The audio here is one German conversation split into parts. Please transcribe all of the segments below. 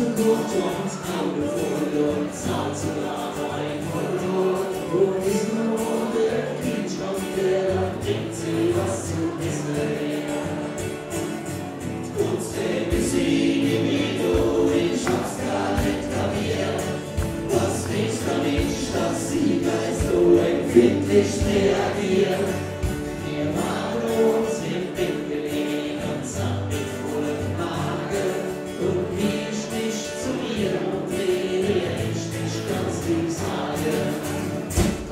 Zukunft und Auge voll und Zahl zu ein Motor. Wo diesen Monde Quietsch und der bringt sie was zu essen. Trotzdem ist sie im Video, ich hab's gar nicht kapiert. Was nicht kann ich, dass sie gleich so empfindlich reagiert. Wir waren uns im Bett gelegen und satt mit vollem Magen. Und wie ich mich zu ihr umdrehe, ich nicht ganz lieb sage.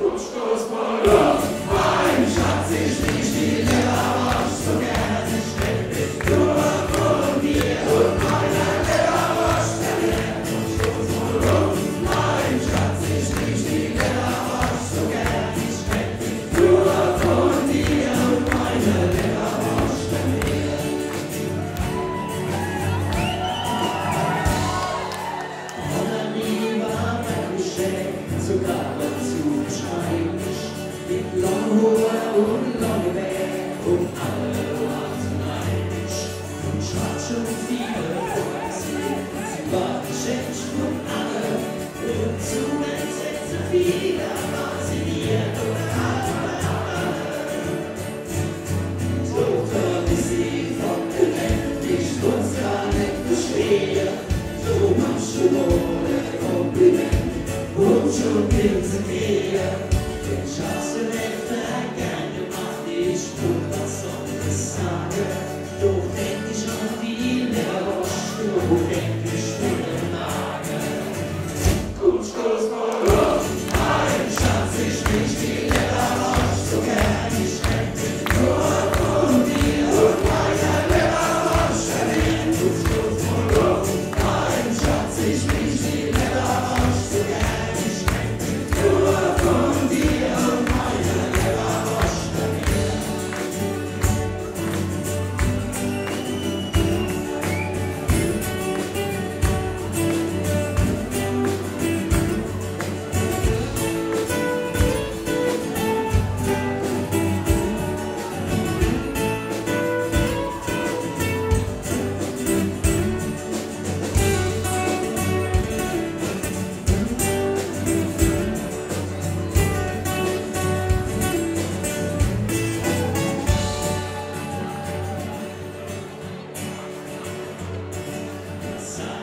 Und stoß mal auf, mein Schatz, ich nicht die Leberwurst, so gern ich kenn mich nur von dir und meiner Leberwurst verliert. Und stoß mal auf, mein Schatz, ich nicht die Leberwurst, so gern ich kenn mich nur von dir und meiner Leberwurst verliert. Sogar dazu beschreiben mit Longhoher und Longgewehr und alle warten neidisch und Schwarz und viele vor sie war geschenkt von alle und zu entsetzen wieder war sie mir so ist sie von gerecht, ich muss gar nicht bestehen, so machst du ohne Kompliment. Und schon will sie mir den Schatz in Nächte gern gemacht, ich tue was soll ich sagen. Doch denk ich an die Leberwurst, doch denk ich mit dem Magen. Gut, stoß mal auf, mein Schatz, ich nicht die Leberwurst, so gern ich kenn dich nur von dir und meiner Leberwurst verliert. Gut, stoß mal auf, mein Schatz, ich nicht die Leberwurst, so gern nur von dir und meiner Leberwurst verliert.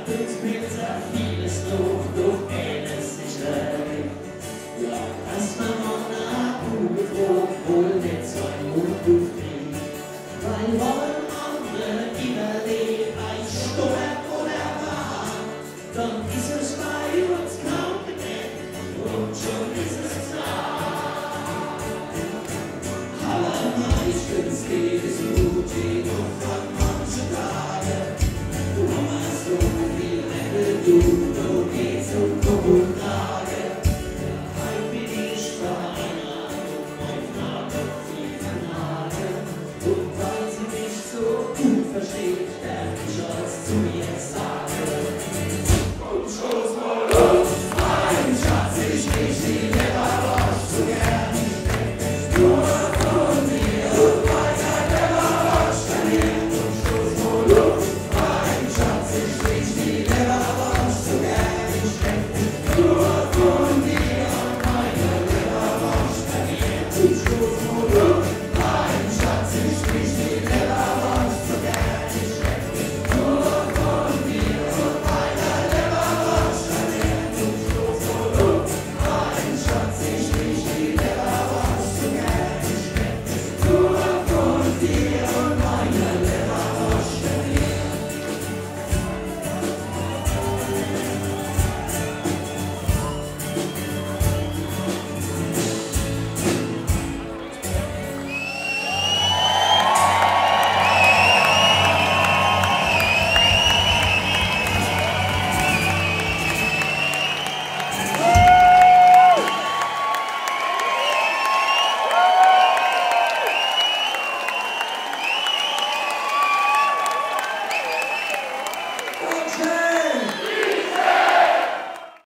Uns bitter vieles Lob, doch eines nicht recht. Ja, das war noch nach ungefroren, wohl nicht so ein Mundduft kriegt. Weil wollen andere überleben, ein Sturm oder wahr, dann ist es bei uns kaum gedeckt und schon ist es klar. Allermeistens geht es mutig und von manchen Tagen. Du gehst und komm und trage. Heim bin ich bei einer und mein Vater viel vernage. Und weil sie mich so gut versteht, werd ich als zu mir.